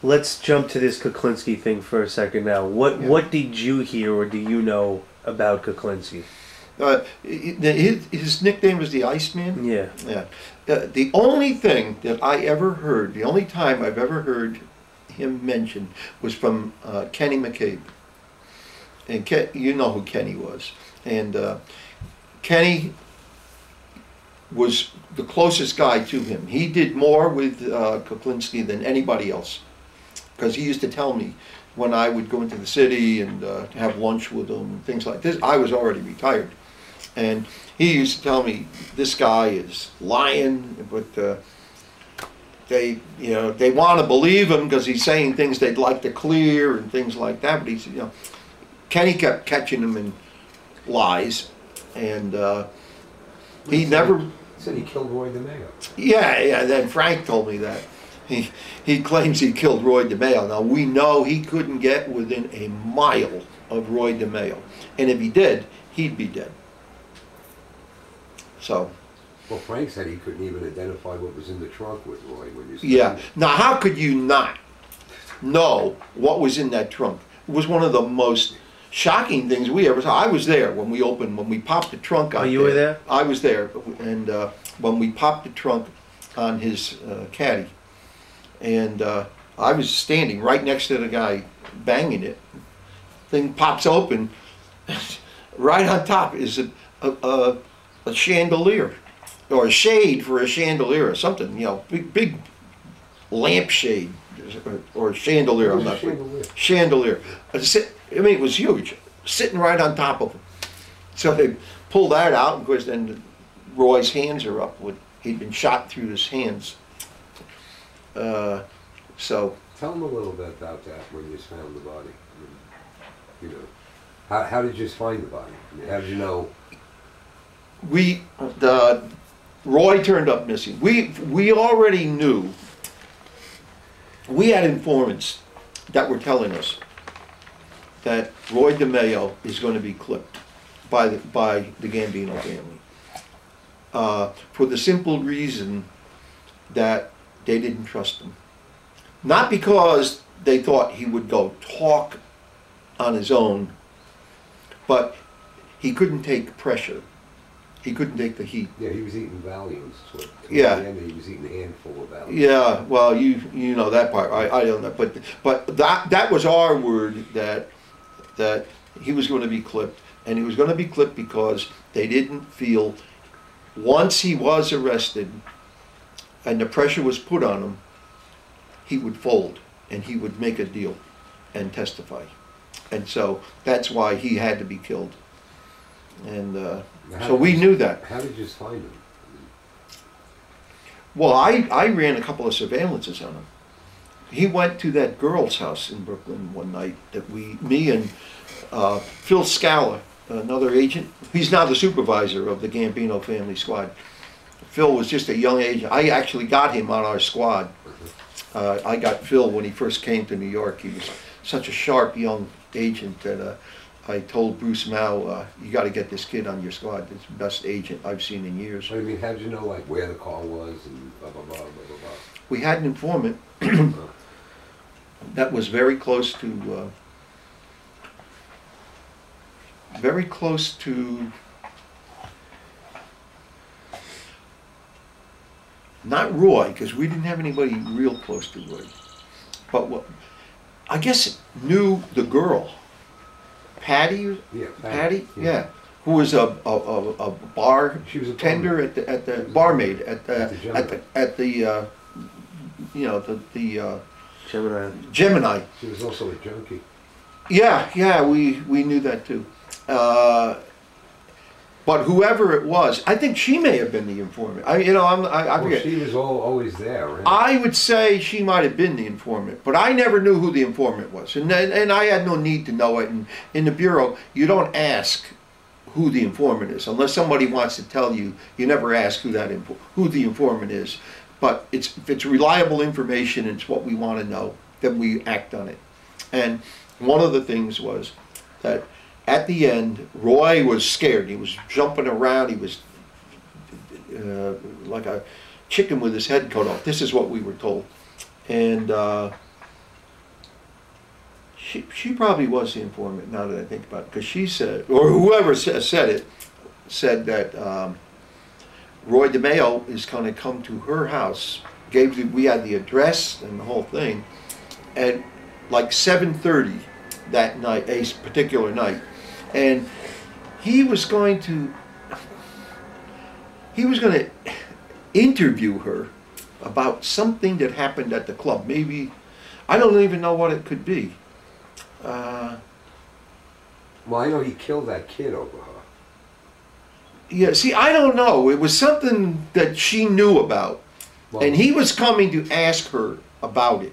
let's jump to this Kuklinski thing for a second now. What did you hear or do you know about Kuklinski? His nickname was the Iceman. Yeah. Yeah. The only thing that I ever heard, the only time I've ever heard him mentioned was from Kenny McCabe. And you know who Kenny was. And Kenny was the closest guy to him. He did more with Kuklinski than anybody else. Because he used to tell me when I would go into the city and have lunch with him and things like this. I was already retired. And he used to tell me, this guy is lying, but they want to believe him because he's saying things they'd like to clear and things like that. But he said, Kenny kept catching him in lies, and he never said he killed Roy DeMeo. Yeah. Then Frank told me that he claims he killed Roy DeMeo. Now we know he couldn't get within a mile of Roy DeMeo, and if he did, he'd be dead. So. Well, Frank said he couldn't even identify what was in the trunk with Roy when you. Yeah. Now, how could you not know what was in that trunk? It was one of the most shocking things we ever saw. I was there when we popped the trunk out. Oh, you were there? I was there, and when we popped the trunk on his caddy, and I was standing right next to the guy banging it. Thing pops open. Right on top is a chandelier, or a shade for a chandelier, or something. Big lamp shade, or chandelier. I'm not sure. Chandelier. I mean, it was huge, sitting right on top of him. So they pull that out, and of course, then Roy's hands are up. He'd been shot through his hands. So. Tell him a little bit about that when you found the body. How did you find the body? How did you know? Roy turned up missing. We already knew. We had informants that were telling us that Roy DeMeo is going to be clipped by the Gambino family, for the simple reason that they didn't trust him. Not because they thought he would go talk on his own, but he couldn't take pressure. He couldn't take the heat. Yeah, he was eating Valiums. Yeah. He was eating a handful of Valiums. Yeah, well, you know that part. I don't know, but that was our word that he was going to be clipped, and he was going to be clipped because they didn't feel, once he was arrested and the pressure was put on him, he would fold and he would make a deal and testify. And so that's why he had to be killed. And so we knew that. How did you find him? Well, I ran a couple of surveillances on him. He went to that girl's house in Brooklyn one night that me and Phil Scala, another agent, he's now the supervisor of the Gambino family squad. Phil was just a young agent. I actually got him on our squad. I got Phil when he first came to New York. He was such a sharp young agent that I told Bruce Mao, you got to get this kid on your squad. It's the best agent I've seen in years. What do you mean, how did you know where the car was and blah, blah, blah, blah, blah, blah? We had an informant that was very close to not Roy, because we didn't have anybody real close to Roy, but I guess knew the girl, Patty. Yeah, Patty. Yeah, who was a bar tender at the barmaid at the Gemini. She was also a junkie. Yeah, we knew that too. But whoever it was, I think she may have been the informant. I forget. She was always there, right? I would say she might have been the informant, but I never knew who the informant was, and I had no need to know it. And in the bureau, you don't ask who the informant is unless somebody wants to tell you. You never ask who the informant is. But if it's reliable information, it's what we want to know, then we act on it. And one of the things was that at the end, Roy was scared. He was jumping around. He was like a chicken with his head cut off. This is what we were told. And She probably was the informant, now that I think about it, because she said, or whoever said it, said that Roy DeMeo is going to come to her house. We had the address and the whole thing, at like 7:30 that night, a particular night, and he was going to interview her about something that happened at the club. Maybe, I don't even know what it could be. Well, I know he killed that kid over her. Yeah, see, I don't know. It was something that she knew about. Well, And he was coming to ask her about it,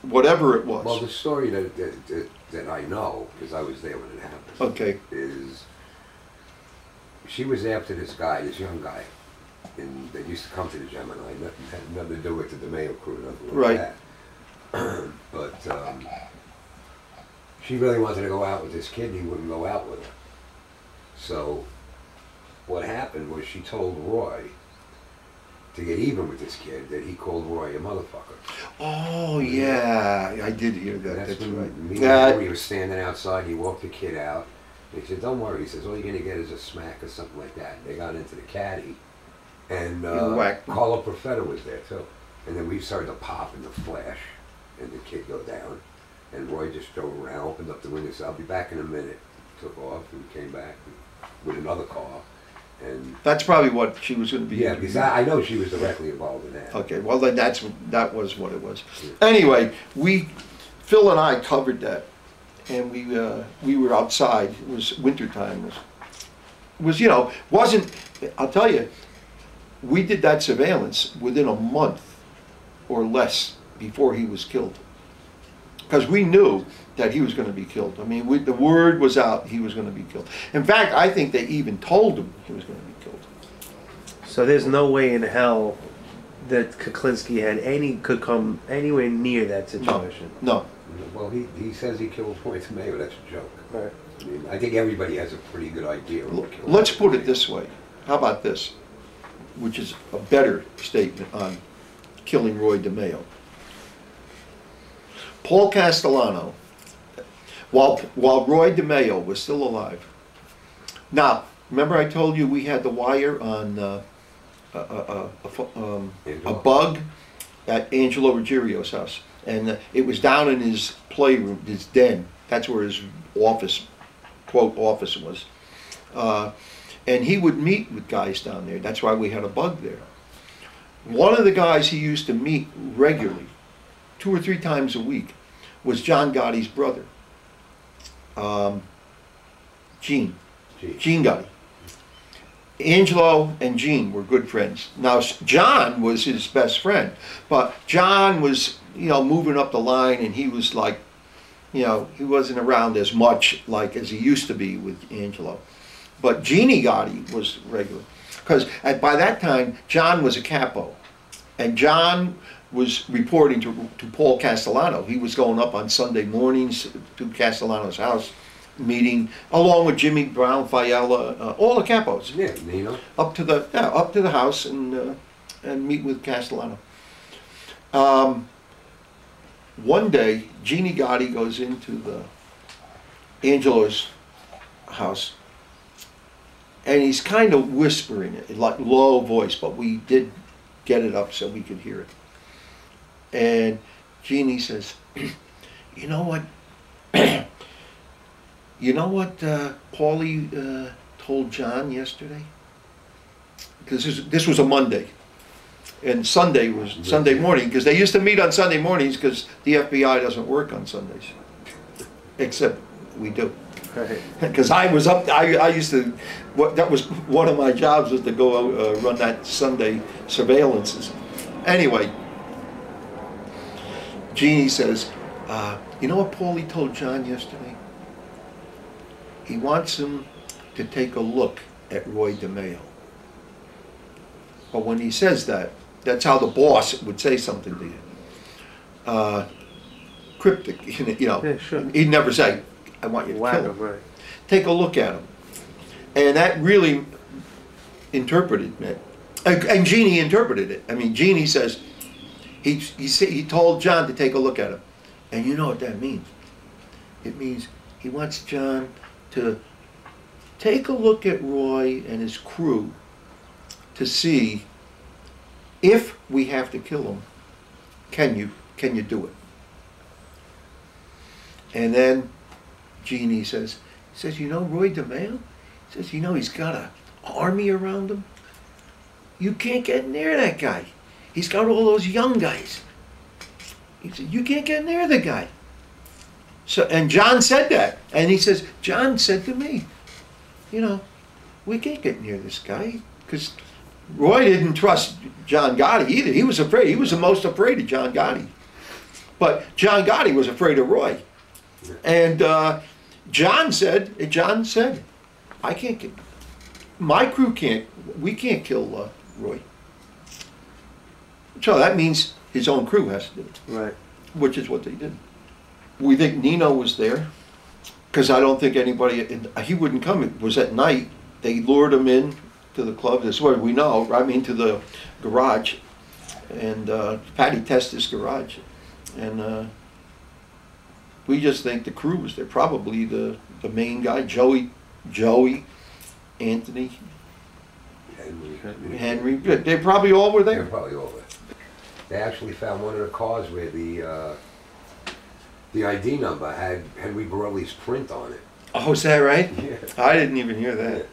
whatever it was. Well, the story that I know, because I was there when it happened, Okay. is she was after this guy, this young guy, and they used to come to the Gemini. Nothing had nothing to do with the Mayo crew, nothing like Right. that. But she really wanted to go out with this kid, and he wouldn't go out with her. So what happened was she told Roy, to get even with this kid, that he called Roy a motherfucker. Oh, yeah, I did hear that. And That's when right. me and Roy was standing outside, he walked the kid out. And he said, "Don't worry," he says, "all you're going to get is a smack or something like that." They got into the caddy, and Carlo Profeta was there too. And then we started to pop in the flash, and the kid go down. And Roy just drove around, opened up the window, said, "I'll be back in a minute." Took off and came back with another car. And That's probably what she was going to be. yeah, because I know she was directly involved in that. Okay, well then that was what it was. Anyway, Phil and I covered that, and we were outside. It was wintertime. It was wasn't. I'll tell you, we did that surveillance within a month or less before he was killed, because we knew that he was going to be killed. I mean, the word was out he was going to be killed. In fact, I think they even told him he was going to be killed. So there's no way in hell that Kuklinski could come anywhere near that situation. No. Well, he says he killed Roy DeMeo. That's a joke. Right. I mean, I think everybody has a pretty good idea of what killed Let's Roy put it DeMeo. this way. How about this? Which is a better statement on killing Roy DeMeo. Paul Castellano, while Roy DeMeo was still alive. Now, remember I told you we had the wire on a bug at Angelo Ruggiero's house, and it was down in his playroom, his den. That's where his office, quote, office was. And he would meet with guys down there. That's why we had a bug there. One of the guys he used to meet regularly, 2 or 3 times a week, was John Gotti's brother, Gene Gotti. Angelo and Gene were good friends. Now, John was his best friend, but John was, moving up the line, and he was like, he wasn't around as much like as he used to be with Angelo. But Jeannie Gotti was regular, because by that time John was a capo, and John was reporting to Paul Castellano. He was going up on Sunday mornings to Castellano's house, meeting along with Jimmy Brown, Fiala, all the capos. Yeah, Nino. Up to the house and meet with Castellano. One day, Jeannie Gotti goes into Angelo's house, and he's kind of whispering it, like low voice, but we did get it up so we could hear it. And Jeannie says, "You know what? You know what Paulie told John yesterday?" Because this was a Monday, and Sunday was Sunday morning, because they used to meet on Sunday mornings because the FBI doesn't work on Sundays, except we do. Right. Because I was up, I used to, that was one of my jobs, was to go run that Sunday surveillances. Anyway, Jeannie says, "You know what Paulie told John yesterday? He wants him to take a look at Roy DeMeo." But when he says that, that's how the boss would say something to you. Cryptic, Yeah, sure. He'd never say, "I want you to Whack kill him, him." right. Take a look at him. And that really interpreted it. And Jeannie interpreted it. I mean, Jeannie says, he told John to take a look at him. And you know what that means. It means he wants John to take a look at Roy and his crew to see if we have to kill him, can you do it? And then Jeannie says, you know Roy DeMeo? He says, you know he's got an army around him. You can't get near that guy. He's got all those young guys. He said, you can't get near the guy. So, and John said that. And he says, John said to me, you know, we can't get near this guy. Because Roy didn't trust John Gotti either. He was afraid. He was the most afraid of John Gotti. But John Gotti was afraid of Roy. And John said, I can't get, my crew can't, we can't kill Roy. So that means his own crew has to do it. Right. Which is what they did. We think Nino was there, because I don't think anybody, he wouldn't come. It was at night. They lured him in to the club. That's what we know. I mean, to the garage. And Patty tested his garage. And we just think the crew was there. Probably the main guy, Joey, Anthony, Henry. They probably all were there. They're probably all there. They actually found one of the cars where the ID number had Henry Borelli's print on it. Oh, is that right? Yeah. I didn't even hear that.